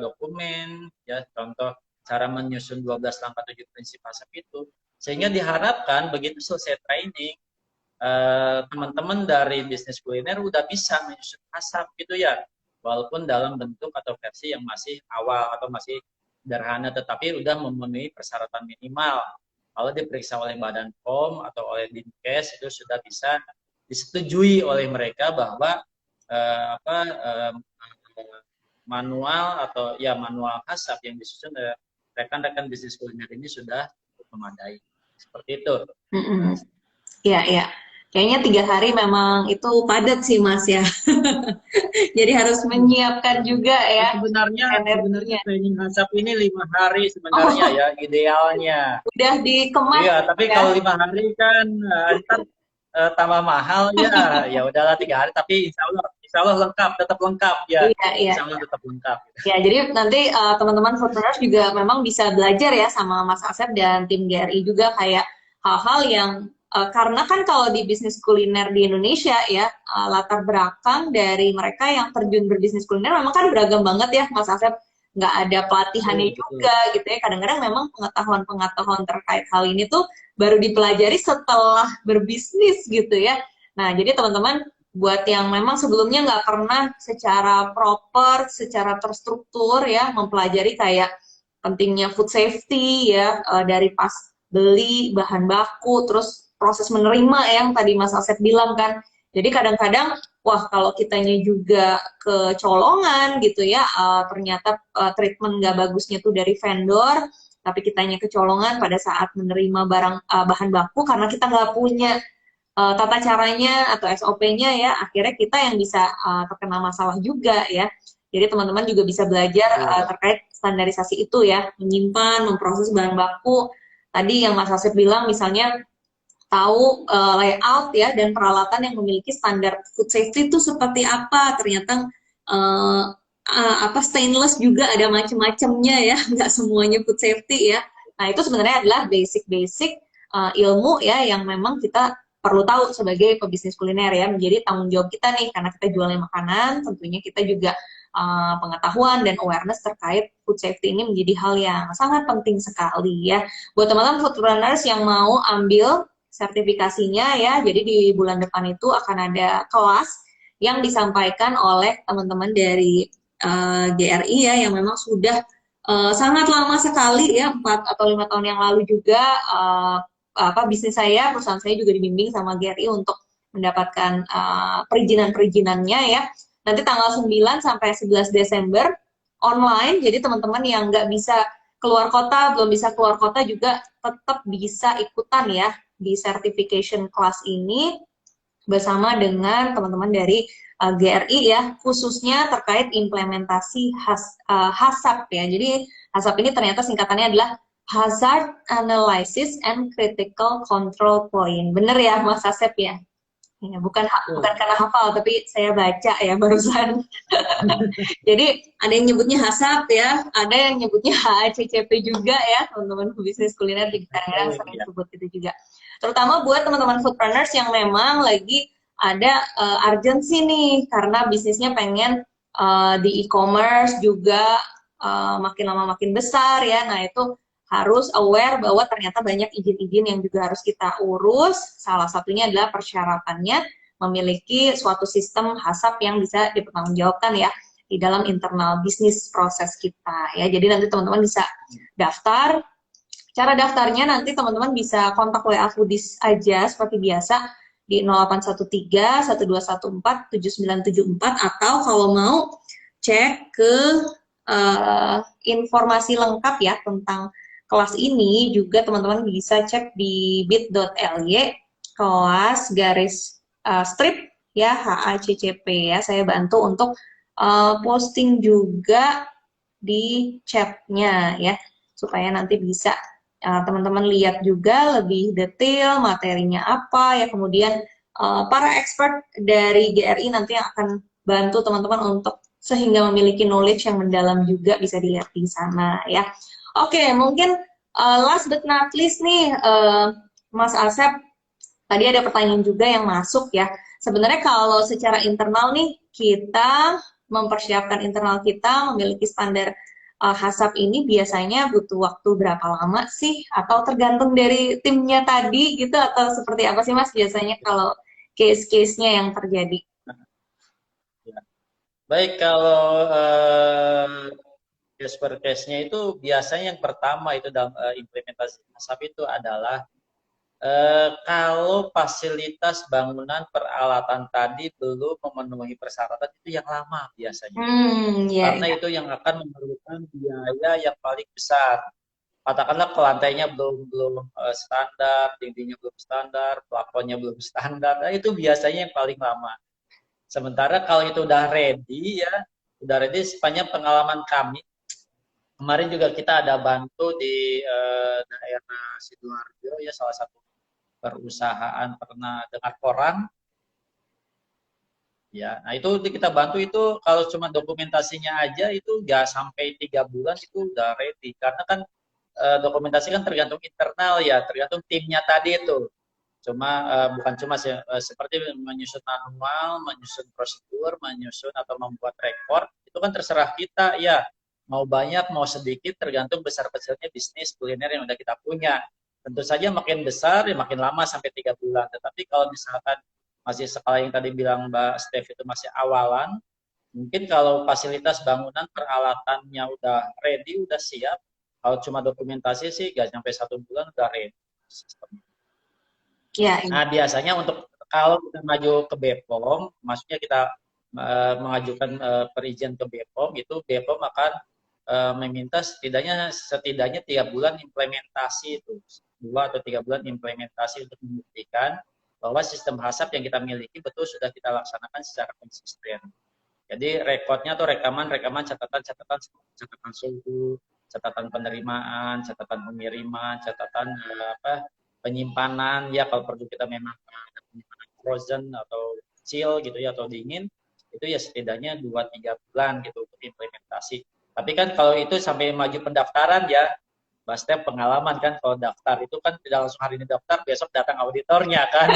dokumen ya, contoh cara menyusun 12 langkah 7 prinsip asap itu, sehingga diharapkan begitu selesai training teman-teman dari bisnis kuliner udah bisa menyusun asap gitu ya, walaupun dalam bentuk atau versi yang masih awal atau masih sederhana, tetapi udah memenuhi persyaratan minimal. Kalau diperiksa oleh Badan POM atau oleh Dinkes itu sudah bisa disetujui oleh mereka bahwa manual atau ya manual hasap yang disusun rekan-rekan bisnis kuliner ini sudah cukup memadai. Seperti itu. Iya, iya. Kayaknya 3 hari memang itu padat sih Mas ya. Jadi harus menyiapkan juga ya Sebenarnya energinya. training hasap ini 5 hari sebenarnya ya idealnya. Udah dikemas. Iya, tapi ya? kalau 5 hari kan ntar tambah mahal ya. Ya udahlah 3 hari, tapi insya Allah insya Allah lengkap, tetap lengkap ya, Iya, iya. insya Allah tetap lengkap. Ya, jadi nanti teman-teman foodpreneurs juga memang bisa belajar ya sama Mas Asep dan tim GRI juga kayak hal-hal yang karena kan kalau di bisnis kuliner di Indonesia ya latar belakang dari mereka yang terjun berbisnis kuliner memang kan beragam banget ya Mas Asep, nggak ada pelatihannya Betul, betul. juga gitu ya. Kadang-kadang memang pengetahuan-pengetahuan terkait hal ini tuh baru dipelajari setelah berbisnis gitu ya. Nah, jadi teman-teman buat yang memang sebelumnya nggak pernah secara proper, secara terstruktur ya mempelajari kayak pentingnya food safety ya dari pas beli bahan baku, terus proses menerima yang tadi Mas Asep bilang kan. Jadi kadang-kadang wah kalau kitanya juga kecolongan gitu ya, ternyata treatment nggak bagusnya tuh dari vendor, tapi kitanya kecolongan pada saat menerima barang bahan baku karena kita nggak punya tata caranya atau SOP-nya ya, akhirnya kita yang bisa terkena masalah juga ya. Jadi teman-teman juga bisa belajar Betul. terkait standarisasi itu ya, menyimpan, memproses bahan baku. Tadi yang Mas Asep bilang misalnya tahu layout ya dan peralatan yang memiliki standar food safety itu seperti apa. Ternyata apa stainless juga ada macam-macamnya ya, nggak semuanya food safety ya. Nah itu sebenarnya adalah basic-basic ilmu ya yang memang kita perlu tahu sebagai pebisnis kuliner ya, menjadi tanggung jawab kita nih karena kita jualnya makanan, tentunya kita juga pengetahuan dan awareness terkait food safety ini menjadi hal yang sangat penting sekali ya. Buat teman-teman foodrunners yang mau ambil sertifikasinya ya, jadi di bulan depan itu akan ada kelas yang disampaikan oleh teman-teman dari GRI ya yang memang sudah sangat lama sekali ya 4 atau 5 tahun yang lalu juga bisnis saya, perusahaan saya juga dibimbing sama GRI untuk mendapatkan perizinan-perizinannya ya. Nanti tanggal 9 sampai 11 Desember online, jadi teman-teman yang nggak bisa keluar kota, belum bisa keluar kota juga tetap bisa ikutan ya di certification class ini bersama dengan teman-teman dari GRI ya, khususnya terkait implementasi HACCP ya. Jadi HACCP ini ternyata singkatannya adalah Hazard Analysis and Critical Control Point. Bener ya Mas Asep ya? Ya, bukan Betul. karena hafal, tapi saya baca ya barusan. Jadi ada yang nyebutnya HACCP ya, ada yang nyebutnya HACCP juga ya, teman-teman bisnis kuliner juga kadang-kadang Baik, sering ya. sebut itu juga. Terutama buat teman-teman foodpreneurs yang memang lagi ada urgency nih, karena bisnisnya pengen di e-commerce juga makin lama makin besar ya. Nah itu harus aware bahwa ternyata banyak izin-izin yang juga harus kita urus. Salah satunya adalah persyaratannya memiliki suatu sistem HACCP yang bisa dipertanggungjawabkan ya di dalam internal bisnis proses kita ya. Jadi nanti teman-teman bisa daftar. Cara daftarnya nanti teman-teman bisa kontak WA Foodies aja seperti biasa di 0813 1214 7974 atau kalau mau cek ke informasi lengkap ya tentang kelas ini juga teman-teman bisa cek di bit.ly kelas garis strip ya HACCP ya. Saya bantu untuk posting juga di chatnya ya supaya nanti bisa teman-teman lihat juga lebih detail materinya apa ya, kemudian para expert dari GRI nanti yang akan bantu teman-teman untuk sehingga memiliki knowledge yang mendalam juga bisa dilihat di sana ya. Oke, mungkin last but not least nih Mas Asep, tadi ada pertanyaan juga yang masuk ya. Sebenarnya kalau secara internal nih kita mempersiapkan internal kita memiliki standar HACCP ini biasanya butuh waktu berapa lama sih? Atau tergantung dari timnya tadi gitu atau seperti apa sih Mas biasanya kalau case-case-nya yang terjadi? Ya. Baik, kalau case per case-nya itu biasanya yang pertama itu dalam implementasi HACCP itu adalah kalau fasilitas bangunan peralatan tadi belum memenuhi persyaratan itu yang lama biasanya. Ya, Karena ya. itu yang akan memerlukan biaya yang paling besar. Katakanlah ke lantainya belum standar, dindingnya belum standar, plafonnya belum standar. Nah, itu biasanya yang paling lama. Sementara kalau itu udah ready ya, udah ready sepanjang pengalaman kami. Kemarin juga kita ada bantu di daerah Sidoarjo ya, salah satu perusahaan pernah dengar koran Ya, nah itu kita bantu itu kalau cuma dokumentasinya aja itu nggak sampai 3 bulan itu udah ready karena kan dokumentasi kan tergantung internal ya, tergantung timnya tadi itu. Cuma bukan cuma seperti menyusun manual, menyusun prosedur, menyusun atau membuat rekor itu kan terserah kita ya. Mau banyak mau sedikit tergantung besar kecilnya bisnis kuliner yang udah kita punya. Tentu saja makin besar ya makin lama sampai 3 bulan. Tetapi kalau misalkan masih skala yang tadi bilang Mbak Steph itu masih awalan, mungkin kalau fasilitas bangunan peralatannya udah ready, udah siap, kalau cuma dokumentasi sih nggak sampai 1 bulan udah ready. Ya, Nah biasanya untuk kalau kita maju ke BPOM, maksudnya kita mengajukan perizinan ke BPOM, itu BPOM akan meminta setidaknya 3 bulan implementasi itu, 2 atau 3 bulan implementasi untuk membuktikan bahwa sistem HACCP yang kita miliki betul sudah kita laksanakan secara konsisten. Jadi rekodnya tuh rekaman catatan suhu, catatan penerimaan, catatan pengiriman, catatan penyimpanan ya kalau perlu kita memang ada penyimpanan frozen atau chill gitu ya atau dingin itu ya setidaknya 2-3 bulan gitu untuk implementasi. Tapi kan kalau itu sampai maju pendaftaran ya Mbak Steph pengalaman kan kalau daftar itu kan tidak langsung hari ini daftar besok datang auditornya kan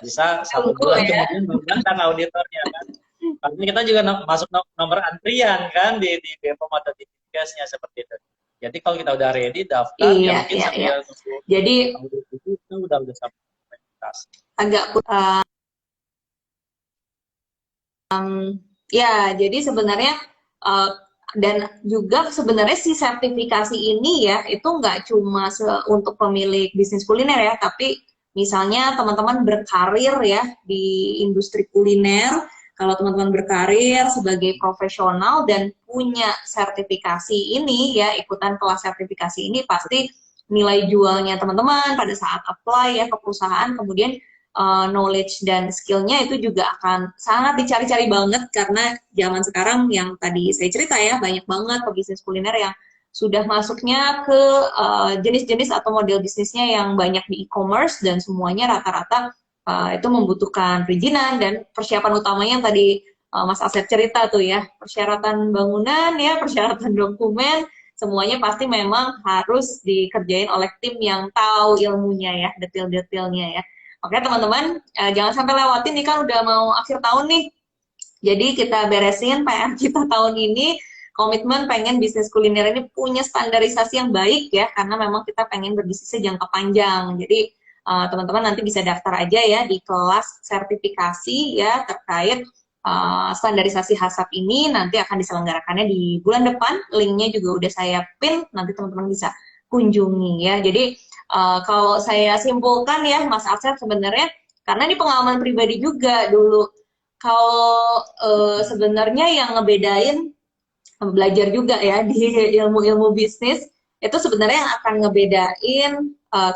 bisa 1 bulan ya. kemudian baru datang auditornya kan. Artinya kita juga masuk nomor antrian kan di BPOM atau di Dinkesnya seperti itu. Jadi kalau kita udah ready daftar ya Iya, mungkin iya, iya. sambil nunggu Jadi audit itu kita udah sampai implementasi. agak ya, jadi sebenarnya uh, dan juga sebenarnya si sertifikasi ini ya itu nggak cuma untuk pemilik bisnis kuliner ya, tapi misalnya teman-teman berkarir ya di industri kuliner, kalau teman-teman berkarir sebagai profesional dan punya sertifikasi ini ya, ikutan kelas sertifikasi ini pasti nilai jualnya teman-teman pada saat apply ya ke perusahaan kemudian knowledge dan skillnya itu juga akan sangat dicari-cari banget karena zaman sekarang yang tadi saya cerita ya banyak banget pebisnis kuliner yang sudah masuknya ke jenis-jenis atau model bisnisnya yang banyak di e-commerce dan semuanya rata-rata itu membutuhkan perizinan dan persiapan utamanya yang tadi Mas Asep cerita tuh ya persyaratan bangunan ya persyaratan dokumen semuanya pasti memang harus dikerjain oleh tim yang tahu ilmunya ya detail-detailnya ya. Oke teman-teman, jangan sampai lewatin nih kan udah mau akhir tahun nih. Jadi kita beresin PR kita tahun ini, komitmen pengen bisnis kuliner ini punya standarisasi yang baik ya, karena memang kita pengen berbisnisnya jangka panjang. Jadi teman-teman nanti bisa daftar aja ya di kelas sertifikasi ya terkait standarisasi HACCP ini nanti akan diselenggarakannya di bulan depan. Linknya juga udah saya pin, nanti teman-teman bisa kunjungi ya. Jadi kalau saya simpulkan ya Mas Asep sebenarnya karena ini pengalaman pribadi juga dulu kalau sebenarnya yang ngebedain belajar juga ya di ilmu-ilmu bisnis itu sebenarnya yang akan ngebedain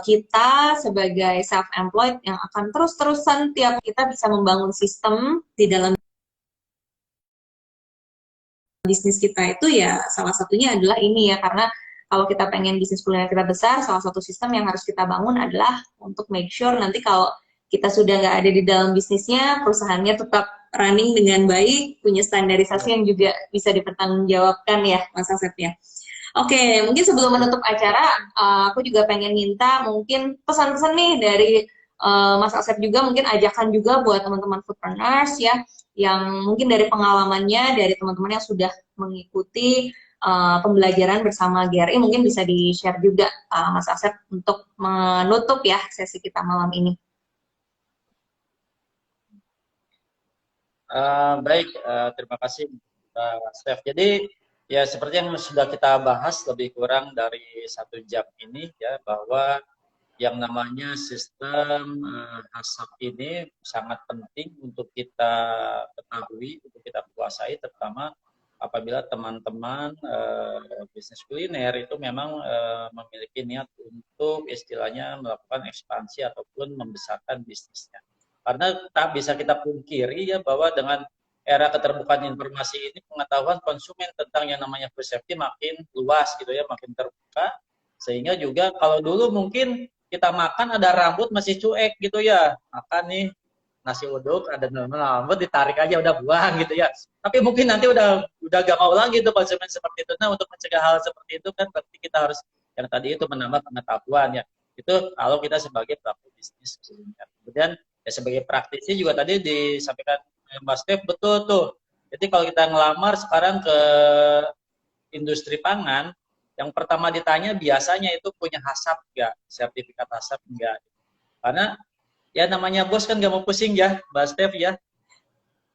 kita sebagai self-employed yang akan terus-terusan tiap kita bisa membangun sistem di dalam bisnis kita itu ya salah satunya adalah ini ya karena kalau kita pengen bisnis kuliner kita besar, salah satu sistem yang harus kita bangun adalah untuk make sure nanti kalau kita sudah nggak ada di dalam bisnisnya, perusahaannya tetap running dengan baik, punya standarisasi yang juga bisa dipertanggungjawabkan ya, Mas Asep ya. Oke, mungkin sebelum menutup acara, aku juga pengen minta mungkin pesan-pesan nih dari Mas Asep juga, mungkin ajakan juga buat teman-teman foodpreneurs ya, yang mungkin dari pengalamannya, dari teman-teman yang sudah mengikuti pembelajaran bersama GRI mungkin bisa di-share juga Mas Asep untuk menutup ya sesi kita malam ini. Baik, terima kasih Mbak Steph. Jadi ya seperti yang sudah kita bahas lebih kurang dari 1 jam ini ya bahwa yang namanya sistem HACCP ini sangat penting untuk kita ketahui, untuk kita kuasai, terutama apabila teman-teman bisnis kuliner itu memang memiliki niat untuk istilahnya melakukan ekspansi ataupun membesarkan bisnisnya. Karena tak bisa kita pungkiri ya bahwa dengan era keterbukaan informasi ini pengetahuan konsumen tentang yang namanya food safety makin luas gitu ya, makin terbuka. Sehingga juga kalau dulu mungkin kita makan ada rambut masih cuek gitu ya, makan nih nasi uduk, ada lembut ditarik aja udah buang gitu ya. Tapi mungkin nanti udah gak mau lagi tuh konsumen seperti itu. Nah, untuk mencegah hal seperti itu kan berarti kita harus yang tadi itu menambah pengetahuan ya. Itu kalau kita sebagai pelaku bisnis kuliner. Kemudian ya sebagai praktisi juga tadi disampaikan Mas Steve betul tuh. Jadi kalau kita ngelamar sekarang ke industri pangan, yang pertama ditanya biasanya itu punya HACCP enggak, sertifikat HACCP enggak. Karena ya namanya bos kan gak mau pusing ya, Mbak Steph ya.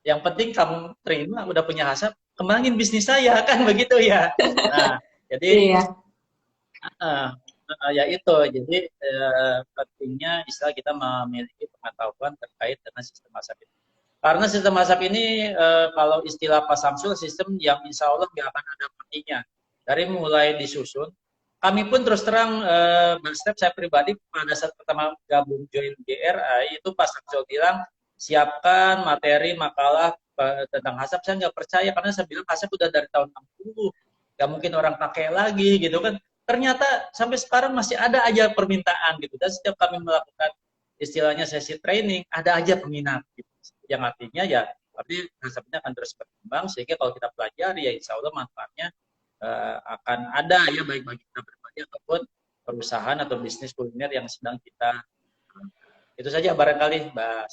Yang penting kamu terima udah punya HACCP, kembangin bisnis saya kan begitu ya. Nah, jadi Iya. ya itu. Jadi pentingnya istilah kita memiliki pengetahuan terkait dengan sistem HACCP ini. Karena sistem HACCP ini kalau istilah Pak Samsul sistem yang insya Allah nggak akan ada matinya. Dari mulai disusun, kami pun terus terang, Mbak Steph, saya pribadi pada saat pertama gabung join GRI, itu Pak Samsul bilang, siapkan materi makalah tentang HACCP. Saya nggak percaya, karena saya bilang HACCP udah dari tahun 60, nggak mungkin orang pakai lagi, gitu kan. Ternyata sampai sekarang masih ada aja permintaan, gitu. Dan setiap kami melakukan istilahnya sesi training, ada aja peminat, gitu. Yang artinya ya, berarti HACCP-nya akan terus berkembang, sehingga kalau kita pelajari, ya insya Allah manfaatnya akan ada ya baik bagi kita pribadi ataupun perusahaan atau bisnis kuliner yang sedang kita. Itu saja barangkali Mbak.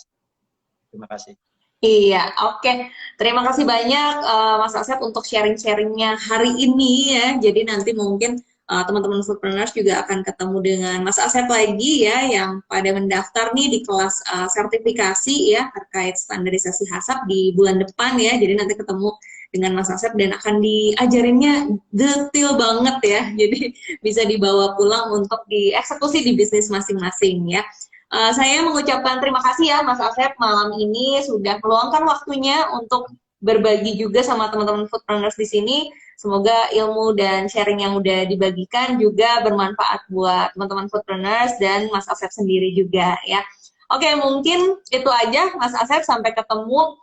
Terima kasih. Iya, oke. Terima kasih banyak Mas Asep untuk sharing-sharingnya hari ini ya. Jadi nanti mungkin teman-teman foodpreneurs juga akan ketemu dengan Mas Asep lagi ya, yang pada mendaftar nih di kelas sertifikasi ya terkait standarisasi HACCP di bulan depan ya. Jadi nanti ketemu dengan Mas Asep dan akan diajarinnya detail banget ya. Jadi bisa dibawa pulang untuk dieksekusi di bisnis masing-masing ya. Saya mengucapkan terima kasih ya Mas Asep malam ini sudah meluangkan waktunya untuk berbagi juga sama teman-teman foodpreneurs di sini. Semoga ilmu dan sharing yang udah dibagikan juga bermanfaat buat teman-teman foodpreneurs dan Mas Asep sendiri juga ya. Oke, mungkin itu aja Mas Asep, sampai ketemu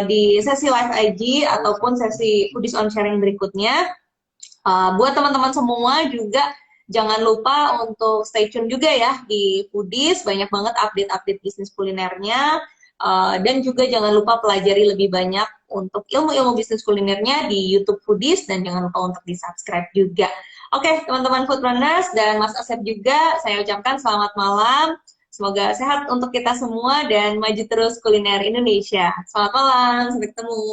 di sesi live IG ataupun sesi Foodies on Sharing berikutnya. Buat teman-teman semua juga jangan lupa untuk stay tune juga ya di Foodies, banyak banget update-update bisnis kulinernya. Dan juga jangan lupa pelajari lebih banyak untuk ilmu-ilmu bisnis kulinernya di YouTube Foodies, dan jangan lupa untuk di-subscribe juga. Oke, teman-teman foodrunners dan Mas Asep juga, saya ucapkan selamat malam. Semoga sehat untuk kita semua dan maju terus kuliner Indonesia. Selamat malam, sampai ketemu.